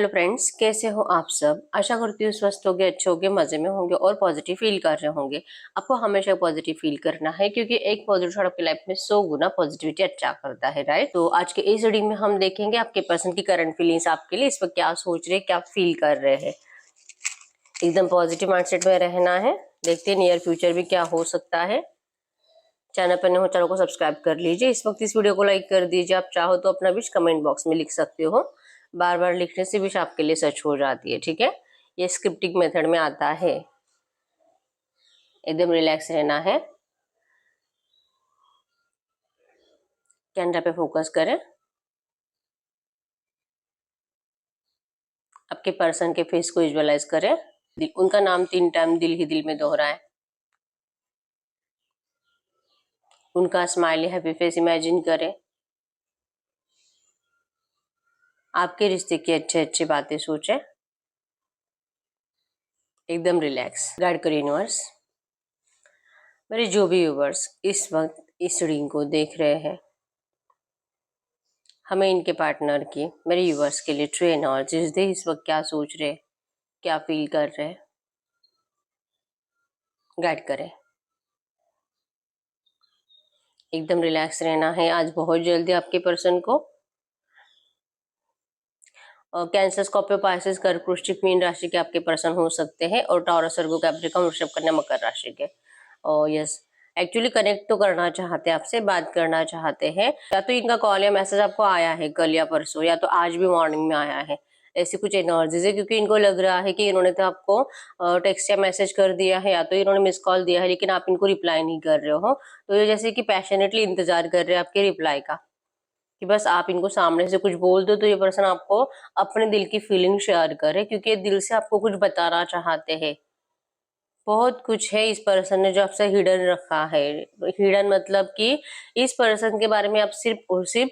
Hello friends, कैसे हो आप सब। आशा करती हूँ स्वस्थ होगे, अच्छे होगे, मजे में होंगे और पॉजिटिव फील कर रहे होंगे। आपको हमेशा पॉजिटिव फील करना है क्योंकि एक पॉजिटिव थॉट आपकी लाइफ में 100 गुना पॉजिटिविटी अट्रैक्ट करता है, राइट। तो आज के इस रीडिंग में हम देखेंगे आपके पर्सन की करंट फीलिंग्स आपके लिए इस वक्त क्या सोच रहे, क्या फील कर रहे हैं। एकदम पॉजिटिव माइंडसेट में रहना है। देखते हैं नियर फ्यूचर भी क्या हो सकता है। चैनल पर नए हो, चैनल को सब्सक्राइब कर लीजिए। इस वक्त इस वीडियो को लाइक कर दीजिए। आप चाहो तो अपना विश कमेंट बॉक्स में लिख सकते हो। बार बार लिखने से विश आपके लिए सच हो जाती है, ठीक है। ये स्क्रिप्टिंग मेथड में आता है। एकदम रिलैक्स रहना है। कैमरा पे फोकस करें। आपके पर्सन के फेस को विजुअलाइज करें। उनका नाम 3 टाइम दिल ही दिल में दोहराएं। उनका स्माइली हैप्पी फेस इमेजिन करें। आपके रिश्ते की अच्छी अच्छी बातें सोचें। एकदम रिलैक्स। गाइड करिए यूनिवर्स। मेरे जो भी व्यूवर्स इस वक्त इस रीडिंग को देख रहे हैं, हमें इनके पार्टनर की, मेरे व्यूवर्स के लिए ट्रू एनर्जीज दे। इस वक्त क्या सोच रहे, क्या फील कर रहे, गाइड करें। एकदम रिलैक्स रहना है। आज बहुत जल्दी आपके पर्सन को कैंसर, स्कॉर्पियो, पाइसेस, कर्क, वृश्चिक, मीन राशि के आपके पर्सन हो सकते हैं और टॉरस, वर्गो, कैप्रिकॉर्न, वृषभ, कन्या, मकर राशि के। और यस, एक्चुअली कनेक्ट तो करना चाहते हैं, आपसे बात करना चाहते हैं। या तो इनका कॉल या मैसेज आपको आया है कल या परसों, या तो आज भी मॉर्निंग में आया है। ऐसी कुछ एनर्जीज है क्योंकि इनको लग रहा है कि इन्होंने तो आपको टेक्स्ट या मैसेज कर दिया है, या तो इन्होंने मिस कॉल दिया है, लेकिन आप इनको रिप्लाई नहीं कर रहे हो। तो ये जैसे कि पैशनेटली इंतजार कर रहे हैं आपके रिप्लाई का, कि बस आप इनको सामने से कुछ बोल दो तो ये पर्सन आपको अपने दिल की फीलिंग शेयर करे, क्योंकि ये दिल से आपको कुछ बताना चाहते हैं। बहुत कुछ है इस पर्सन ने जो आपसे हिडन रखा है। हिडन मतलब कि इस पर्सन के बारे में आप सिर्फ और सिर्फ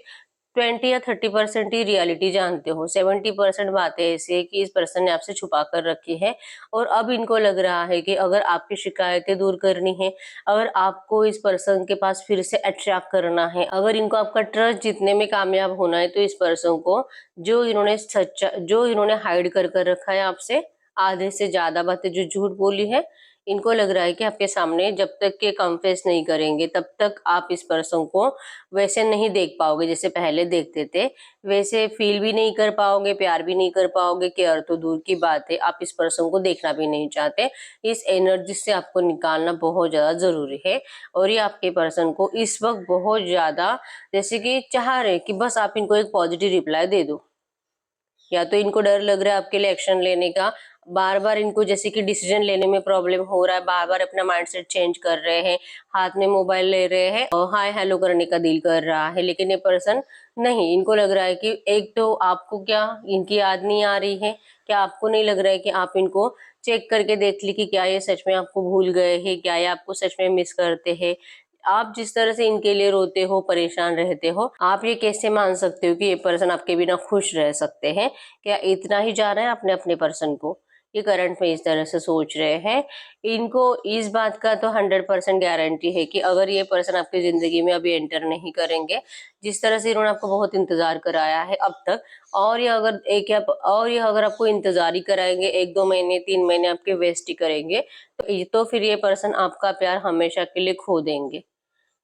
20 या 30% ही रियलिटी जानते हो। 70% बातें ऐसी है कि इस पर्सन ने आपसे छुपा कर रखी है। और अब इनको लग रहा है कि अगर आपकी शिकायतें दूर करनी है, अगर आपको इस पर्सन के पास फिर से अट्रैक्ट करना है, अगर इनको आपका ट्रस्ट जीतने में कामयाब होना है, तो इस पर्सन को जो इन्होंने हाइड कर रखा है आपसे, आधे से ज्यादा बातें जो झूठ बोली है, इनको लग रहा है कि आपके सामने जब तक के कन्फेस नहीं करेंगे तब तक आप इस पर्सन को वैसे नहीं देख पाओगे जैसे पहले देखते थे। वैसे फील भी नहीं कर पाओगे, प्यार भी नहीं कर पाओगे, केयर तो दूर की बात है, आप इस पर्सन को देखना भी नहीं चाहते। इस एनर्जी से आपको निकालना बहुत ज्यादा जरूरी है। और ये आपके पर्सन को इस वक्त बहुत ज्यादा जैसे कि चाह रहे कि बस आप इनको एक पॉजिटिव रिप्लाई दे दो। या तो इनको डर लग रहा है आपके लिए एक्शन लेने का, बार बार इनको जैसे कि डिसीजन लेने में प्रॉब्लम हो रहा है, बार बार अपना माइंडसेट चेंज कर रहे हैं, हाथ में मोबाइल ले रहे हैं और हाय हेलो करने का दिल कर रहा है, लेकिन ये पर्सन नहीं। इनको लग रहा है कि एक तो आपको क्या इनकी याद नहीं आ रही है, क्या आपको नहीं लग रहा है कि आप इनको चेक करके देख ली कि क्या ये सच में आपको भूल गए हैं, क्या ये आपको सच में मिस करते हैं। आप जिस तरह से इनके लिए रोते हो, परेशान रहते हो, आप ये कैसे मान सकते हो कि ये पर्सन आपके बिना खुश रह सकते हैं। क्या इतना ही जा रहा है अपने अपने पर्सन को, ये करंट में इस तरह से सोच रहे हैं। इनको इस बात का तो 100% गारंटी है कि अगर ये पर्सन आपकी जिंदगी में अभी एंटर नहीं करेंगे, जिस तरह से इन्होंने आपको बहुत इंतजार कराया है अब तक, और ये अगर आपको इंतजार ही कराएंगे, 1-2 महीने 3 महीने आपके वेस्ट ही करेंगे, तो फिर ये पर्सन आपका प्यार हमेशा के लिए खो देंगे।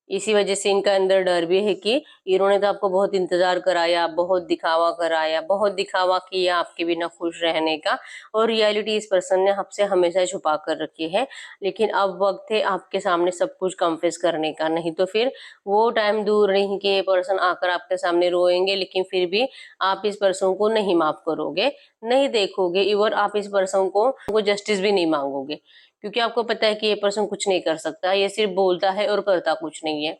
इसी वजह से इनका अंदर डर भी है कि इन्होंने तो आपको बहुत इंतजार कराया, बहुत दिखावा कराया, बहुत दिखावा किया आपके बिना खुश रहने का, और रियलिटी इस पर्सन ने आपसे हमेशा छुपा कर रखी है। लेकिन अब वक्त है आपके सामने सब कुछ कन्फेस करने का, नहीं तो फिर वो टाइम दूर नहीं कि ये पर्सन आकर आपके सामने रोएंगे, लेकिन फिर भी आप इस पर्सन को नहीं माफ करोगे, नहीं देखोगे, इवन आप इस पर्सन को जस्टिस भी नहीं मांगोगे, क्योंकि आपको पता है कि ये पर्सन कुछ नहीं कर सकता, ये सिर्फ बोलता है और करता कुछ नहीं है।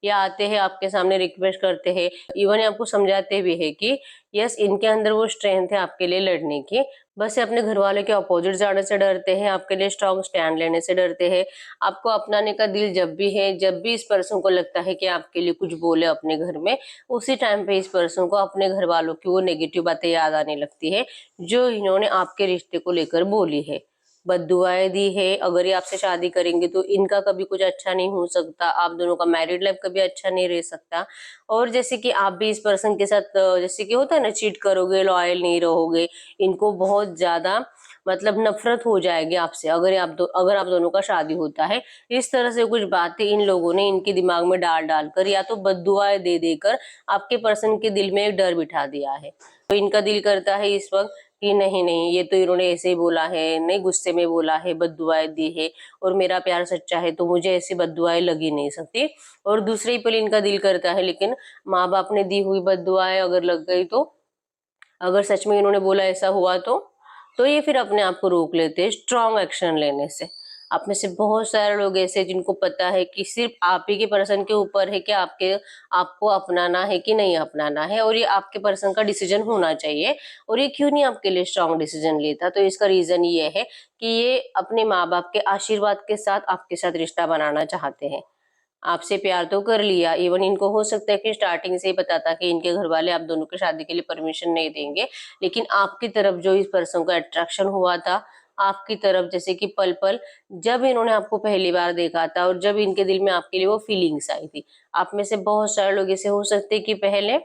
ये आते हैं आपके सामने, रिक्वेस्ट करते हैं, इवन आपको समझाते भी है कि यस इनके अंदर वो स्ट्रेंथ है आपके लिए लड़ने की, बस ये अपने घर वालों के अपोजिट जाने से डरते हैं, आपके लिए स्ट्रॉन्ग स्टैंड लेने से डरते हैं। आपको अपनाने का दिल जब भी है, जब भी इस पर्सन को लगता है कि आपके लिए कुछ बोले अपने घर में, उसी टाइम पे इस पर्सन को अपने घर वालों की वो नेगेटिव बातें याद आने लगती है जो इन्होंने आपके रिश्ते को लेकर बोली है। बद्दुआएं दी है। अगर ये आपसे शादी करेंगे तो इनका कभी कुछ अच्छा नहीं हो सकता, आप दोनों का मैरिड लाइफ कभी अच्छा नहीं रह सकता। और जैसे कि आप भी इस पर्सन के साथ जैसे कि होता है ना, चीट करोगे, लॉयल नहीं रहोगे, इनको बहुत ज्यादा मतलब नफरत हो जाएगी आपसे अगर आप दोनों का शादी होता है। इस तरह से कुछ बातें इन लोगों ने इनके दिमाग में डाल डाल कर या तो बद्दुआएं दे देकर आपके पर्सन के दिल में एक डर बिठा दिया है। तो इनका दिल करता है इस वक्त कि नहीं नहीं, ये तो इन्होंने ऐसे ही बोला है, नहीं गुस्से में बोला है, बद्दुआएं दी है, और मेरा प्यार सच्चा है तो मुझे ऐसी बद्दुआएं लग ही नहीं सकती। और दूसरे ही पल इनका दिल करता है लेकिन माँ बाप ने दी हुई बद्दुआएं अगर लग गई तो, अगर सच में इन्होंने बोला ऐसा हुआ तो ये फिर अपने आप को रोक लेते हैं स्ट्रॉन्ग एक्शन लेने से। आप में से बहुत सारे लोग ऐसे जिनको पता है कि सिर्फ आप ही के पर्सन के ऊपर है कि आपको अपनाना है कि नहीं अपनाना है, और ये आपके पर्सन का डिसीजन होना चाहिए। और ये क्यों नहीं आपके लिए स्ट्रॉन्ग डिसीजन लेता, तो इसका रीजन ये है कि ये अपने माँ बाप के आशीर्वाद के साथ आपके साथ रिश्ता बनाना चाहते हैं। आपसे प्यार तो कर लिया, इवन इनको हो सकता है कि स्टार्टिंग से ही पता था कि इनके घर वाले आप दोनों की शादी के लिए परमिशन नहीं देंगे, लेकिन आपकी तरफ जो इस पर्सन को अट्रैक्शन हुआ था, आपकी तरफ जैसे कि पल पल जब इन्होंने आपको पहली बार देखा था और जब इनके दिल में आपके लिए वो फीलिंग्स आई थी। आप में से बहुत सारे लोग ऐसे हो सकते हैं कि पहले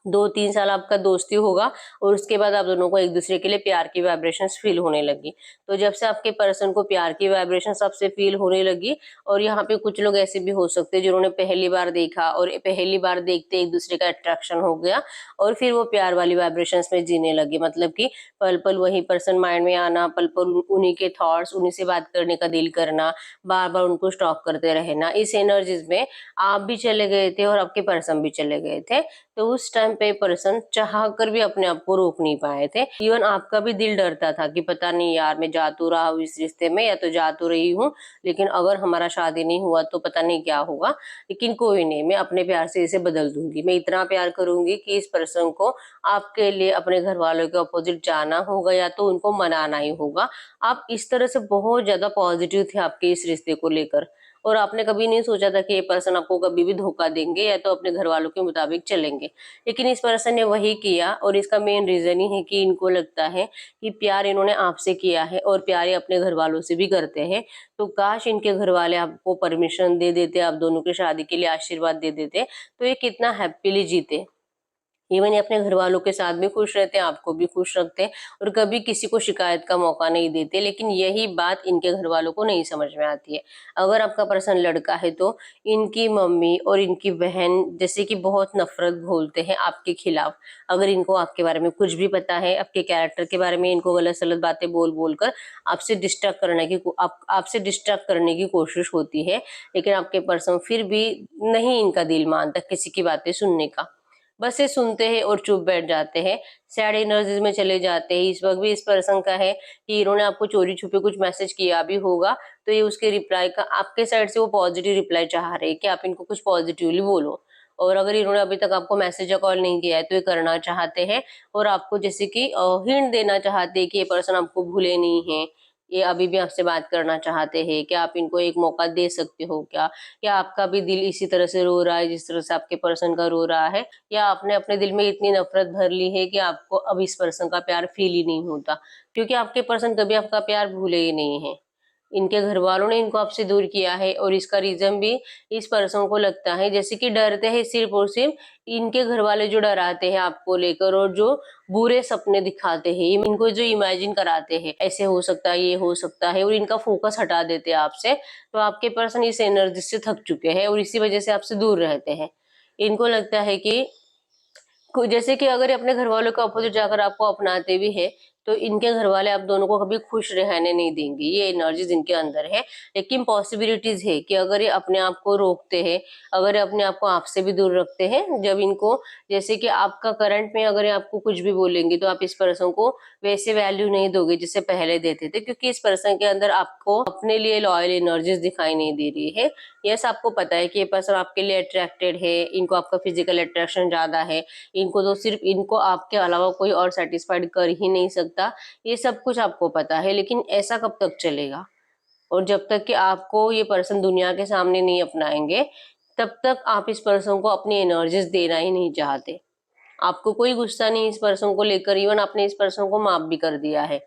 2-3 साल आपका दोस्ती होगा और उसके बाद आप दोनों को एक दूसरे के लिए प्यार की वाइब्रेशंस फील होने लगी। तो जब से आपके पर्सन को प्यार की वाइब्रेशंस आपसे फील होने लगी, और यहाँ पे कुछ लोग ऐसे भी हो सकते हैं जिन्होंने पहली बार देखा और पहली बार देखते एक दूसरे का अट्रैक्शन हो गया और फिर वो प्यार वाली वाइब्रेशंस में जीने लगे। मतलब कि पल पल वही पर्सन माइंड में आना, पल पल उन्हीं के थॉट्स, उन्हीं से बात करने का दिल करना, बार बार उनको स्टॉक करते रहना, इस एनर्जीज में आप भी चले गए थे और आपके पर्सन भी चले गए थे। तो उस टाइम पे पर्सन चाह कर भी अपने आप को रोक नहीं पाए थे। इवन आपका भी दिल डरता था कि पता नहीं यार, मैं जा तो रहा हूँ इस रिश्ते में या तो जा तो रही हूँ, लेकिन अगर हमारा शादी नहीं हुआ तो पता नहीं क्या होगा। लेकिन कोई नहीं, मैं अपने प्यार से इसे बदल दूंगी, मैं इतना प्यार करूंगी कि इस पर्सन को आपके लिए अपने घर वालों के अपोजिट जाना होगा या तो उनको मनाना ही होगा। आप इस तरह से बहुत ज्यादा पॉजिटिव थे आपके इस रिश्ते को लेकर, और आपने कभी नहीं सोचा था कि ये पर्सन आपको कभी भी धोखा देंगे या तो अपने घर वालों के मुताबिक चलेंगे। लेकिन इस पर्सन ने वही किया, और इसका मेन रीजन ही है कि इनको लगता है कि प्यार इन्होंने आपसे किया है और प्यार ये अपने घर वालों से भी करते हैं। तो काश इनके घर वाले आपको परमिशन दे देते, आप दोनों की शादी के लिए आशीर्वाद दे देते, तो ये कितना हैप्पीली जीते। इवन ये अपने घर वालों के साथ भी खुश रहते हैं, आपको भी खुश रखते हैं और कभी किसी को शिकायत का मौका नहीं देते। लेकिन यही बात इनके घर वालों को नहीं समझ में आती है। अगर आपका पर्सन लड़का है तो इनकी मम्मी और इनकी बहन जैसे कि बहुत नफरत घोलते हैं आपके खिलाफ। अगर इनको आपके बारे में कुछ भी पता है, आपके कैरेक्टर के बारे में इनको गलत सलत बातें बोल बोल कर आपसे डिस्ट्रैक्ट करने की कोशिश होती है। लेकिन आपके पर्सन फिर भी नहीं इनका दिल मानता किसी की बातें सुनने का, बस ये सुनते हैं और चुप बैठ जाते हैं, सैड एनर्जीज में चले जाते हैं। इस वक्त भी इस पर्सन का है कि इन्होंने आपको चोरी छुपे कुछ मैसेज किया भी होगा, तो ये उसके रिप्लाई का आपके साइड से वो पॉजिटिव रिप्लाई चाह रहे हैं कि आप इनको कुछ पॉजिटिवली बोलो। और अगर इन्होंने अभी तक आपको मैसेज या कॉल नहीं किया है तो ये करना चाहते हैं, और आपको जैसे कि हिंट देना चाहते हैं कि ये पर्सन आपको भूले नहीं है, ये अभी भी आपसे बात करना चाहते हैं, क्या आप इनको एक मौका दे सकते हो क्या? या आपका भी दिल इसी तरह से रो रहा है जिस तरह से आपके पर्सन का रो रहा है, या आपने अपने दिल में इतनी नफरत भर ली है कि आपको अब इस पर्सन का प्यार फील ही नहीं होता, क्योंकि आपके पर्सन कभी आपका प्यार भूले ही नहीं है। इनके घर वालों ने इनको आपसे दूर किया है, और इसका रीजन भी इस पर्सन को लगता है जैसे कि डरते हैं सिर्फ और सिर्फ इनके घर वाले जो डराते हैं आपको लेकर, और जो बुरे सपने दिखाते हैं, इनको जो इमेजिन कराते हैं ऐसे हो सकता है, ये हो सकता है, और इनका फोकस हटा देते हैं आपसे। तो आपके पर्सन इस एनर्जी से थक चुके हैं और इसी वजह से आपसे दूर रहते हैं। इनको लगता है कि जैसे कि अगर ये अपने घर वालों के अपोजिट जाकर आपको अपनाते भी है तो इनके घर वाले आप दोनों को कभी खुश रहने नहीं देंगे, ये एनर्जीज इनके अंदर है। लेकिन पॉसिबिलिटीज है कि अगर ये अपने आप को रोकते हैं, अगर ये अपने आप को आपसे भी दूर रखते हैं, जब इनको जैसे कि आपका करंट में अगर ये आपको कुछ भी बोलेंगे तो आप इस पर्सन को वैसे वैल्यू नहीं दोगे जैसे पहले देते थे, क्योंकि इस पर्सन के अंदर आपको अपने लिए लॉयल एनर्जीज दिखाई नहीं दे रही है। यस, आपको पता है कि ये पर्सन आपके लिए अट्रैक्टेड है, इनको आपका फिजिकल अट्रैक्शन ज्यादा है, इनको तो सिर्फ इनको आपके अलावा कोई और सेटिस्फाइड कर ही नहीं सकता, ये सब कुछ आपको पता है। लेकिन ऐसा कब तक चलेगा? और जब तक कि आपको ये पर्सन दुनिया के सामने नहीं अपनाएंगे तब तक आप इस पर्सन को अपनी एनर्जीज देना ही नहीं चाहते। आपको कोई गुस्सा नहीं इस पर्सन को लेकर, इवन आपने इस पर्सन को माफ भी कर दिया है।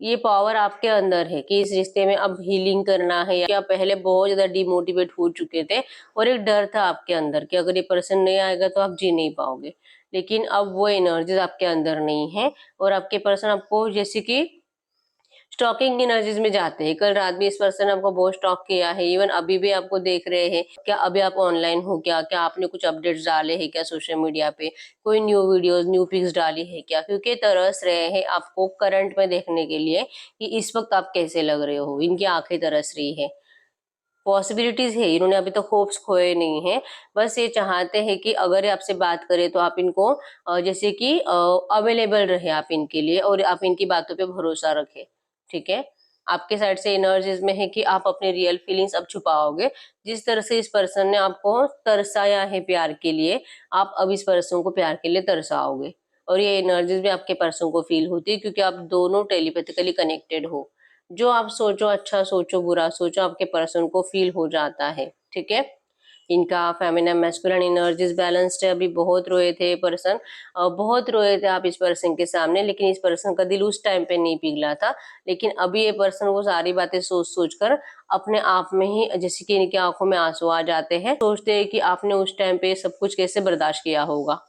ये पावर आपके अंदर है कि इस रिश्ते में अब हीलिंग करना है, या पहले बहुत ज्यादा डिमोटिवेट हो चुके थे और एक डर था आपके अंदर कि अगर ये पर्सन नहीं आएगा तो आप जी नहीं पाओगे, लेकिन अब वो एनर्जीज आपके अंदर नहीं है और आपके पर्सन आपको जैसे कि स्टॉकिंग एनर्जीज में जाते हैं। कल रात भी इस पर्सन ने आपको बहुत स्टॉक किया है, इवन अभी भी आपको देख रहे हैं। क्या अभी आप ऑनलाइन हो क्या? क्या आपने कुछ अपडेट्स डाले हैं क्या सोशल मीडिया पे? कोई न्यू वीडियोस, न्यू पिक्स डाली है क्या? क्योंकि तरस रहे हैं आपको करंट में देखने के लिए कि इस वक्त आप कैसे लग रहे हो। इनकी आंखें तरस रही है, पॉसिबिलिटीज है, इन्होंने अभी तक होप्स खोए नहीं है। बस ये चाहते हैं कि अगर ये आपसे बात करें तो आप इनको जैसे कि अवेलेबल रहे आप इनके लिए, और आप इनकी बातों पे भरोसा रखें। ठीक है, आपके साइड से एनर्जीज में है कि आप अपने रियल फीलिंग्स अब छुपाओगे। जिस तरह से इस पर्सन ने आपको तरसाया है प्यार के लिए, आप अब इस पर्सन को प्यार के लिए तरसाओगे। और ये एनर्जीज भी आपके पर्सन को फील होती है, क्योंकि आप दोनों टेलीपैथिकली कनेक्टेड हो। जो आप सोचो, अच्छा सोचो बुरा सोचो, आपके पर्सन को फील हो जाता है। ठीक है, इनका फेमिनिन मैस्कुलिन एनर्जीज बैलेंस्ड है। अभी बहुत रोए थे पर्सन, बहुत रोए थे आप इस पर्सन के सामने, लेकिन इस पर्सन का दिल उस टाइम पे नहीं पिघला था। लेकिन अभी ये पर्सन वो सारी बातें सोच सोच कर अपने आप में ही, जैसे कि इनकी आंखों में आंसू आ जाते हैं, सोचते हैं कि आपने उस टाइम पे सब कुछ कैसे बर्दाश्त किया होगा।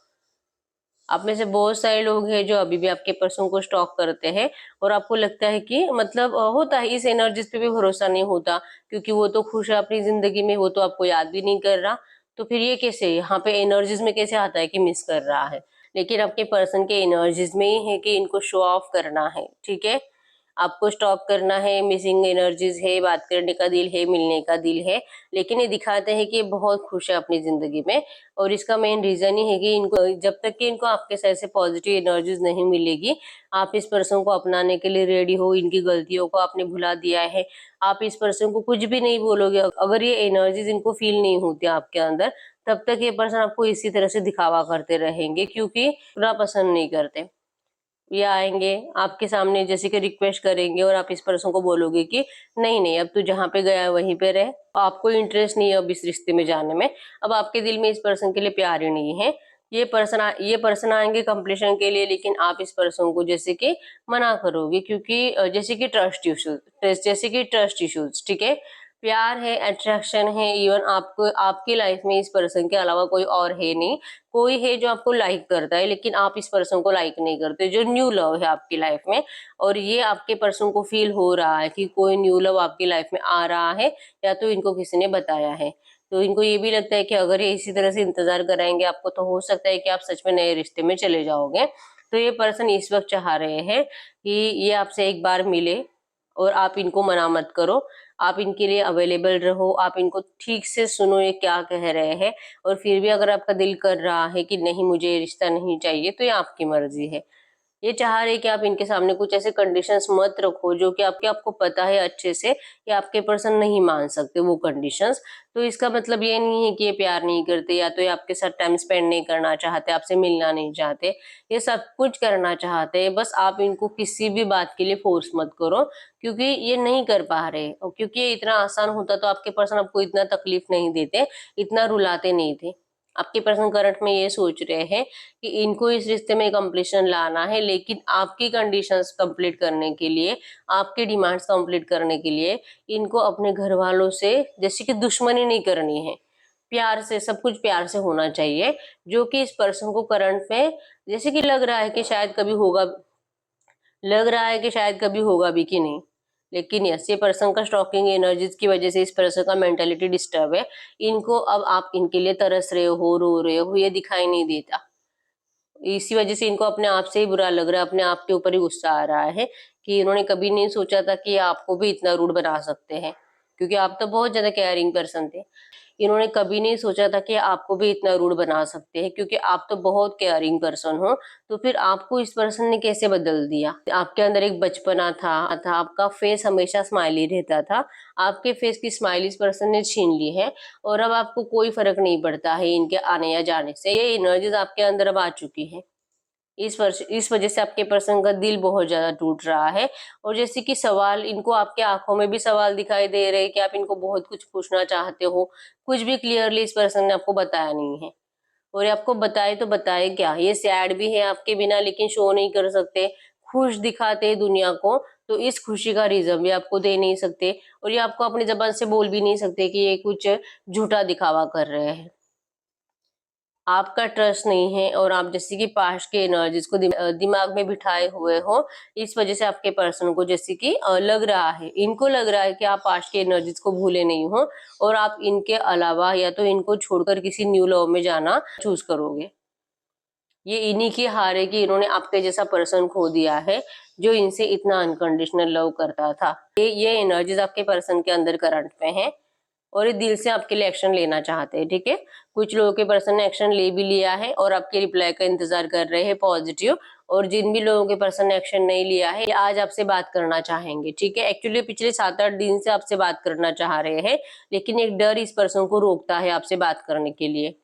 आप में से बहुत सारे लोग हैं जो अभी भी आपके पर्सन को स्टॉक करते हैं, और आपको लगता है कि मतलब होता है, इस एनर्जीज पे भी भरोसा नहीं होता, क्योंकि वो तो खुश है अपनी जिंदगी में, वो तो आपको याद भी नहीं कर रहा। तो फिर ये कैसे यहाँ पे एनर्जीज में कैसे आता है कि मिस कर रहा है? लेकिन आपके पर्सन के एनर्जीज में ही है कि इनको शो ऑफ करना है। ठीक है, आपको स्टॉप करना है, मिसिंग एनर्जीज है, बात करने का दिल है, मिलने का दिल है, लेकिन ये दिखाते हैं कि ये बहुत खुश है अपनी जिंदगी में। और इसका मेन रीजन ही है कि इनको, जब तक कि इनको आपके साइड से पॉजिटिव एनर्जीज नहीं मिलेगी, आप इस पर्सन को अपनाने के लिए रेडी हो, इनकी गलतियों को आपने भुला दिया है, आप इस पर्सन को कुछ भी नहीं बोलोगे, अगर ये एनर्जीज इनको फील नहीं होती आपके अंदर, तब तक ये पर्सन आपको इसी तरह से दिखावा करते रहेंगे, क्योंकि पूरा पसंद नहीं करते। ये आएंगे आपके सामने जैसे कि रिक्वेस्ट करेंगे, और आप इस पर्सन को बोलोगे कि नहीं नहीं, अब तू जहाँ पे गया है वहीं पे रह, आपको इंटरेस्ट नहीं है अब इस रिश्ते में जाने में, अब आपके दिल में इस पर्सन के लिए प्यार ही नहीं है। ये पर्सन आएंगे कंप्लीशन के लिए, लेकिन आप इस पर्सन को जैसे कि मना करोगे, क्योंकि जैसे कि ट्रस्ट इश्यूज। ठीक है, प्यार है, अट्रैक्शन है, इवन आपको आपकी लाइफ में इस पर्सन के अलावा कोई और है नहीं। कोई है जो आपको लाइक करता है, लेकिन आप इस पर्सन को लाइक नहीं करते, जो न्यू लव है आपकी लाइफ में। और ये आपके पर्सन को फील हो रहा है कि कोई न्यू लव आपकी लाइफ में आ रहा है, या तो इनको किसी ने बताया है। तो इनको ये भी लगता है कि अगर ये इसी तरह से इंतजार कराएंगे आपको, तो हो सकता है कि आप सच में नए रिश्ते में चले जाओगे। तो ये पर्सन इस वक्त चाह रहे हैं कि ये आपसे एक बार मिले, और आप इनको मना मत करो, आप इनके लिए अवेलेबल रहो, आप इनको ठीक से सुनो ये क्या कह रहे हैं। और फिर भी अगर आपका दिल कर रहा है कि नहीं मुझे ये रिश्ता नहीं चाहिए, तो ये आपकी मर्जी है। ये चाह रहे कि आप इनके सामने कुछ ऐसे कंडीशंस मत रखो जो कि आपको पता है अच्छे से कि आपके पर्सन नहीं मान सकते वो कंडीशंस। तो इसका मतलब ये नहीं है कि ये प्यार नहीं करते, या तो ये आपके साथ टाइम स्पेंड नहीं करना चाहते, आपसे मिलना नहीं चाहते। ये सब कुछ करना चाहते हैं, बस आप इनको किसी भी बात के लिए फोर्स मत करो, क्योंकि ये नहीं कर पा रहे। और क्योंकि ये इतना आसान होता तो आपके पर्सन आपको इतना तकलीफ नहीं देते, इतना रुलाते नहीं थे। आपके पर्सन करंट में ये सोच रहे हैं कि इनको इस रिश्ते में कंप्लीशन लाना है, लेकिन आपकी कंडीशंस कंप्लीट करने के लिए, आपकी डिमांड्स कंप्लीट करने के लिए इनको अपने घर वालों से जैसे कि दुश्मनी नहीं करनी है। प्यार से, सब कुछ प्यार से होना चाहिए, जो कि इस पर्सन को करंट में जैसे कि लग रहा है कि शायद कभी होगा, लग रहा है कि शायद कभी होगा भी कि नहीं। लेकिन यस, ये पर्सन का स्टॉकिंग एनर्जीज की वजह से इस पर्सन का मेंटेलिटी डिस्टर्ब है। इनको अब आप इनके लिए तरस रहे हो, रो रहे हो, ये दिखाई नहीं देता। इसी वजह से इनको अपने आप से ही बुरा लग रहा है, अपने आप के ऊपर ही गुस्सा आ रहा है कि इन्होंने कभी नहीं सोचा था कि ये आपको भी इतना रूड बना सकते हैं, क्योंकि आप तो बहुत ज्यादा केयरिंग पर्सन थे। इन्होंने कभी नहीं सोचा था कि आपको भी इतना रूड बना सकते हैं, क्योंकि आप तो बहुत केयरिंग पर्सन हो। तो फिर आपको इस पर्सन ने कैसे बदल दिया? आपके अंदर एक बचपना था, आपका फेस हमेशा स्माइली रहता था, आपके फेस की स्माइल इस पर्सन ने छीन ली है। और अब आपको कोई फर्क नहीं पड़ता है इनके आने या जाने से, ये एनर्जीज आपके अंदर अब आ चुकी है। इस वजह से आपके पर्सन का दिल बहुत ज्यादा टूट रहा है। और जैसे कि सवाल, इनको आपके आंखों में भी सवाल दिखाई दे रहे हैं कि आप इनको बहुत कुछ पूछना चाहते हो, कुछ भी क्लियरली इस पर्सन ने आपको बताया नहीं है। और ये आपको बताए तो बताए क्या, ये सैड भी है आपके बिना, लेकिन शो नहीं कर सकते। खुश दिखाते हैं दुनिया को, तो इस खुशी का रीजन भी आपको दे नहीं सकते और ये आपको अपनी जबान से बोल भी नहीं सकते कि ये कुछ झूठा दिखावा कर रहे हैं। आपका ट्रस्ट नहीं है और आप जैसे कि पास्ट के एनर्जीज को दिमाग में बिठाए हुए हो, इस वजह से आपके पर्सन को जैसे कि लग रहा है, इनको लग रहा है कि आप पास्ट के एनर्जीज को भूले नहीं हो और आप इनके अलावा या तो इनको छोड़कर किसी न्यू लव में जाना चूज करोगे। ये इन्हीं की हार है कि इन्होंने आपके जैसा पर्सन खो दिया है जो इनसे इतना अनकंडीशनल लव करता था। ये एनर्जीज आपके पर्सन के अंदर करंट में है और ये दिल से आपके लिए एक्शन लेना चाहते हैं, ठीक है। कुछ लोगों के पर्सन ने एक्शन ले भी लिया है और आपके रिप्लाई का इंतजार कर रहे हैं पॉजिटिव, और जिन भी लोगों के पर्सन ने एक्शन नहीं लिया है ये आज आपसे बात करना चाहेंगे, ठीक है। एक्चुअली पिछले 7-8 दिन से आपसे बात करना चाह रहे हैं, लेकिन एक डर इस पर्सन को रोकता है आपसे बात करने के लिए।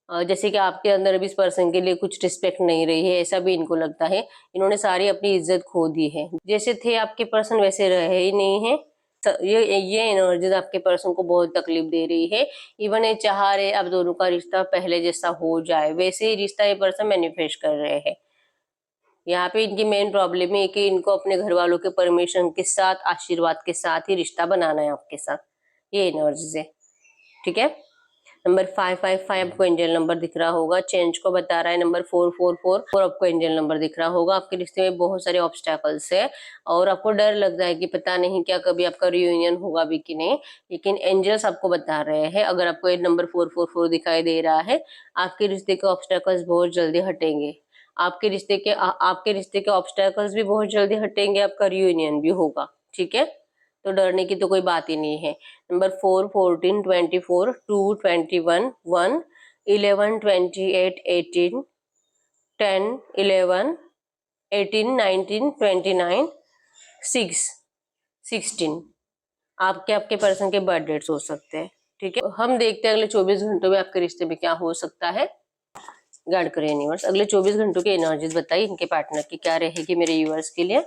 जैसे कि आपके अंदर अभी इस पर्सन के लिए कुछ रिस्पेक्ट नहीं रही है, ऐसा भी इनको लगता है। इन्होंने सारी अपनी इज्जत खो दी है, जैसे थे आपके पर्सन वैसे रहे ही नहीं है। ये एनर्जीज आपके पर्सन को बहुत तकलीफ दे रही है। इवन ये चाह रहे अब दोनों का रिश्ता पहले जैसा हो जाए, वैसे ही रिश्ता ये पर्सन मैनिफेस्ट कर रहे हैं। यहाँ पे इनकी मेन प्रॉब्लम है कि इनको अपने घर वालों के परमिशन के साथ, आशीर्वाद के साथ ही रिश्ता बनाना है आपके साथ, ये एनर्जीज है, ठीक है। नंबर 555 आपको एंजल नंबर दिख रहा होगा, चेंज को बता रहा है। नंबर 444 आपको एंजल नंबर दिख रहा होगा। आपके रिश्ते में बहुत सारे ऑब्स्टैकल्स है और आपको डर लग रहा है कि पता नहीं क्या कभी आपका रियूनियन होगा भी कि नहीं, लेकिन एंजल्स आपको बता रहे हैं अगर आपको ये नंबर 444 दिखाई दे रहा है, आपके रिश्ते के ऑब्स्टैकल्स बहुत जल्दी हटेंगे। आपके रिश्ते के ऑब्स्टैकल्स भी बहुत जल्दी हटेंगे, आपका रियूनियन भी होगा, ठीक है। तो डरने की तो कोई बात ही नहीं है। नंबर 4, 14, 24, 2, 21, 1, 11, 28, 18, 10, 11, 18, 19, 29, 6, 16 आपके आपके पर्सन के बर्थ डेट्स हो सकते हैं, ठीक है। हम देखते हैं अगले 24 घंटों में आपके रिश्ते में क्या हो सकता है। गाइड करें यूनिवर्स, अगले 24 घंटों की एनर्जीज बताइए इनके पार्टनर की क्या रहेगी मेरे यूवर्स के लिए।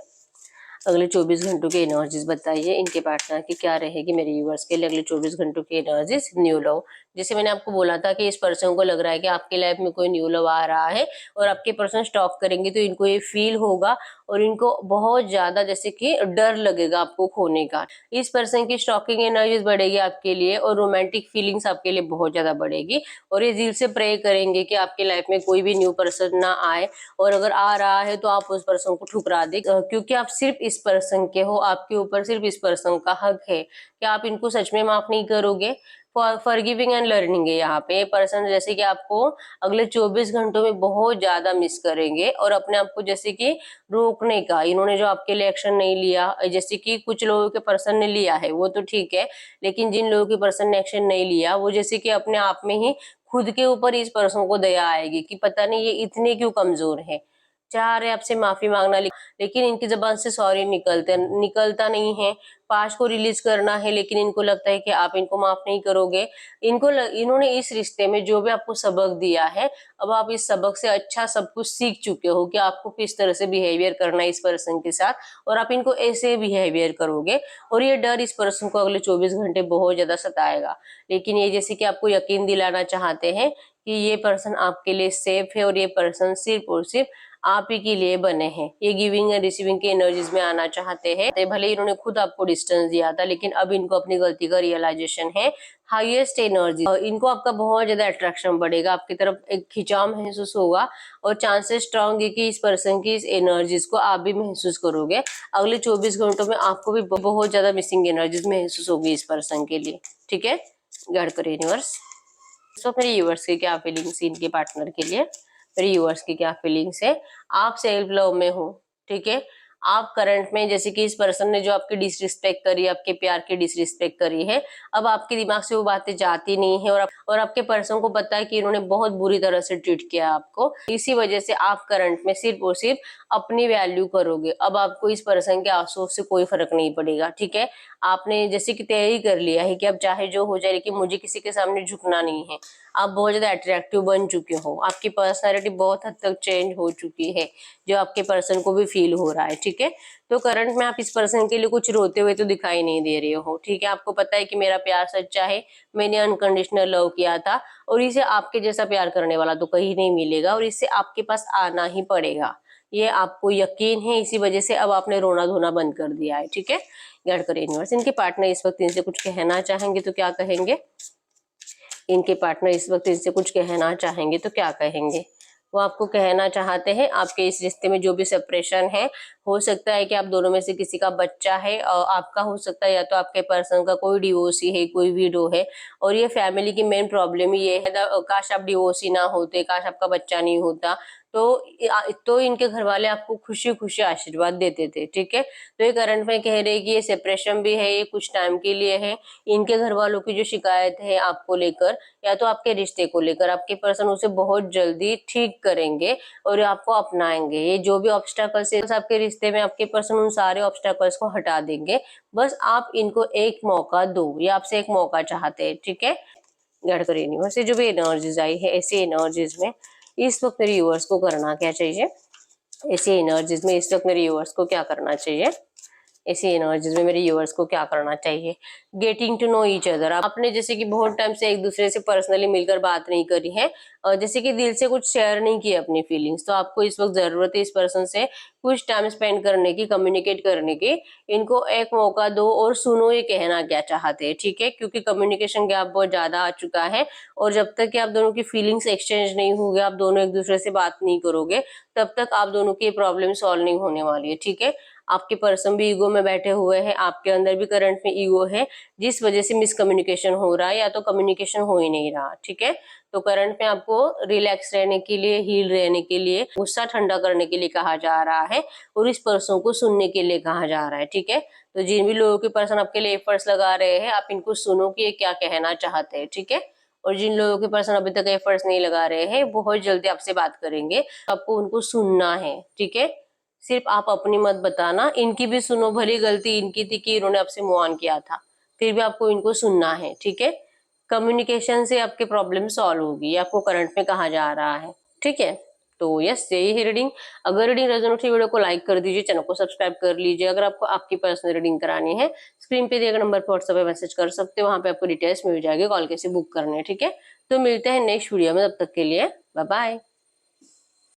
अगले 24 घंटों की एनर्जीज बताइए इनके पार्टनर की क्या रहेगी मेरे व्यूअर्स के लिए अगले 24 घंटों की एनर्जीज। न्यू लव, जैसे मैंने आपको बोला था कि इस पर्सन को लग रहा है कि आपके लाइफ में कोई न्यू लव आ रहा है और आपके पर्सन स्टॉप करेंगे तो इनको ये फील होगा और इनको बहुत ज्यादा जैसे कि डर लगेगा आपको खोने का। इस पर्सन की स्टॉकिंग एनर्जीज बढ़ेगी आपके लिए और रोमांटिक फीलिंग्स आपके लिए बहुत ज्यादा बढ़ेगी और ये दिल से प्रे करेंगे कि आपके लाइफ में कोई भी न्यू पर्सन ना आए, और अगर आ रहा है तो आप उस पर्सन को ठुकरा दे, क्योंकि आप सिर्फ इस पर्सन के हो, आपके ऊपर सिर्फ इस पर्सन का हक है कि आप इनको सच में माफ नहीं करोगे। फॉरगिविंग एंड लर्निंग है यहाँ पे। पर्सन जैसे कि आपको अगले 24 घंटों में बहुत ज्यादा मिस करेंगे और अपने आप को जैसे कि रोकने का, इन्होंने जो आपके लिए एक्शन नहीं लिया, जैसे कि कुछ लोगों के पर्सन ने लिया है वो तो ठीक है, लेकिन जिन लोगों के पर्सन ने एक्शन नहीं लिया वो जैसे कि अपने आप में ही खुद के ऊपर इस पर्सन को दया आएगी कि पता नहीं ये इतने क्यों कमजोर है, चाह रहे आपसे माफी मांगना लेकिन इनकी जबान से सॉरी निकलता नहीं है। पास्ट को रिलीज करना है लेकिन इनको लगता है कि आप इनको माफ नहीं करोगे। इन्होंने इस रिश्ते में जो भी आपको सबक दिया है, अब आप इस सबक से अच्छा सब कुछ सीख चुके हो कि आपको किस तरह से बिहेवियर करना है इस पर्सन के साथ, और आप इनको ऐसे बिहेवियर करोगे और ये डर इस पर्सन को अगले 24 घंटे बहुत ज्यादा सताएगा। लेकिन ये जैसे कि आपको यकीन दिलाना चाहते हैं कि ये पर्सन आपके लिए सेफ है और ये पर्सन सिर्फ और सिर्फ आप ही के लिए बने हैं। ये गिविंग एंड रिसीविंग की एनर्जीज में आना चाहते हैं। भले इन्होंने खुद आपको डिस्टेंस दिया था लेकिन अब इनको अपनी गलती का रियलाइजेशन है। हाईएस्ट एनर्जी, इनको आपका बहुत ज्यादा अट्रैक्शन बढ़ेगा, आपकी तरफ एक खिंचाव महसूस होगा और चांसेस स्ट्रॉन्ग है कि इस पर्सन की इस एनर्जीज को आप भी महसूस करोगे। अगले 24 घंटों में आपको भी बहुत ज्यादा मिसिंग एनर्जीज महसूस होगी इस पर्सन के लिए, ठीक है। गाइड करो यूनिवर्स। तो मेरे यूवर्स की क्या फीलिंग्स इनके पार्टनर के लिए, मेरे यूवर्स की क्या फीलिंग्स है। आप सेल्फ लव में हो, ठीक है। आप करंट में जैसे कि इस पर्सन ने जो आपकी डिसरिस्पेक्ट करी, आपके प्यार की डिसरिस्पेक्ट करी है, अब आपके दिमाग से वो बातें जाती नहीं है और आपके पर्सन को पता है कि इन्होंने बहुत बुरी तरह से ट्रीट किया आपको। इसी वजह से आप करंट में सिर्फ और सिर्फ अपनी वैल्यू करोगे। अब आपको इस पर्सन के आंसू से कोई फर्क नहीं पड़ेगा, ठीक है। आपने जैसे कि तय ही कर लिया है कि अब चाहे जो हो जाए लेकिन मुझे किसी के सामने झुकना नहीं है। आप बहुत ज्यादा अट्रैक्टिव बन चुके हो, आपकी पर्सनालिटी बहुत हद तक चेंज हो चुकी है जो आपके पर्सन को भी फील हो रहा है, ठीक है। तो करंट में आप इस पर्सन के लिए कुछ रोते हुए तो दिखाई नहीं दे रहे हो, ठीक है। आपको पता है कि मेरा प्यार सच्चा है, मैंने अनकंडीशनल लव किया था और इसे आपके जैसा प्यार करने वाला तो कहीं नहीं मिलेगा और इससे आपके पास आना ही पड़ेगा। ये आपको यकीन है, इसी वजह से अब आपने रोना धोना बंद कर दिया है। ठीक है, गाइड करिए यूनिवर्स। इनके पार्टनर इस वक्त इनसे कुछ कहना चाहेंगे तो क्या कहेंगे? इनके पार्टनर इस वक्त इनसे कुछ कहना चाहेंगे तो क्या कहेंगे? वो आपको कहना चाहते हैं आपके इस रिश्ते में जो भी सेपरेशन है, हो सकता है कि आप दोनों में से किसी का बच्चा है और आपका हो सकता है, या तो आपके पर्सन का कोई डिवोर्सी है, कोई विडो है। और ये फैमिली की मेन प्रॉब्लम ये है, काश आप डिवोर्सी ना होते, काश आपका बच्चा नहीं होता, तो इनके घर वाले आपको खुशी खुशी आशीर्वाद देते थे। ठीक है, तो ये करंट में कह रहे हैं कि ये सेपरेशन भी है, ये कुछ टाइम के लिए है। इनके घर वालों की जो शिकायत है आपको लेकर, या तो आपके रिश्ते को लेकर, आपके पर्सन उसे बहुत जल्दी ठीक करेंगे और आपको अपनाएंगे। ये जो भी ऑब्स्टेकल्स है आपके रिश्ते में, आपके पर्सन उन सारे ऑब्स्टेकल्स को हटा देंगे। बस आप इनको एक मौका दो, ये आपसे एक मौका चाहते हैं। ठीक है, गाइड करिए यूनिवर्स से जो भी एनर्जीज आई है, ऐसी एनर्जीज में इस वक्त मेरे व्यूअर्स को करना क्या चाहिए? ऐसी एनर्जीज में इस वक्त मेरे व्यूअर्स को क्या करना चाहिए? ऐसी एनर्जीज में मेरे व्यूअर्स को क्या करना चाहिए? Getting to know each other. आपने जैसे कि बहुत टाइम से एक दूसरे से पर्सनली मिलकर बात नहीं करी है, और जैसे कि दिल से कुछ शेयर नहीं किया अपनी फीलिंग्स, तो आपको इस वक्त जरूरत है इस पर्सन से कुछ टाइम स्पेंड करने की, कम्युनिकेट करने की। इनको एक मौका दो और सुनो ये कहना क्या चाहते हैं। ठीक है, क्योंकि कम्युनिकेशन गैप बहुत ज्यादा आ चुका है, और जब तक कि आप दोनों की फीलिंग्स एक्सचेंज नहीं होंगे, आप दोनों एक दूसरे से बात नहीं करोगे, तब तक आप दोनों की प्रॉब्लम सॉल्व नहीं होने वाली है। ठीक है, आपके पर्सन भी ईगो में बैठे हुए हैं, आपके अंदर भी करंट में ईगो है, जिस वजह से मिसकम्युनिकेशन हो रहा है, या तो कम्युनिकेशन हो ही नहीं रहा। ठीक है, तो करंट में आपको रिलैक्स रहने के लिए, हील रहने के लिए, गुस्सा ठंडा करने के लिए कहा जा रहा है, और इस पर्सन को सुनने के लिए कहा जा रहा है। ठीक है, तो जिन भी लोगों के पर्सन आपके लिए एफर्ट्स लगा रहे हैं, आप इनको सुनो कि ये क्या कहना चाहते हैं। ठीक है, और जिन लोगों के पर्सन अभी तक एफर्ट्स नहीं लगा रहे हैं, बहुत जल्दी आपसे बात करेंगे, आपको उनको सुनना है। ठीक है, सिर्फ आप अपनी मत बताना, इनकी भी सुनो। भली गलती इनकी थी कि इन्होंने आपसे मूव ऑन किया था, फिर भी आपको इनको सुनना है। ठीक है, कम्युनिकेशन से आपके प्रॉब्लम सॉल्व होगी, आपको करंट में कहा जा रहा है। ठीक है, तो यस, यही है रीडिंग। अगर रीडिंग रेजोनेट हुई, वीडियो को लाइक कर दीजिए, चैनल को सब्सक्राइब कर लीजिए। अगर आपको आपकी पर्सनल रीडिंग करानी है, स्क्रीन पे दिए गए नंबर पर व्हाट्सएप पे मैसेज कर सकते हो, वहां पे आपको डिटेल्स मिल जाएगी, कॉल कैसे बुक करने। ठीक है, तो मिलते हैं नेक्स्ट वीडियो में, तब तक के लिए बाय बाय।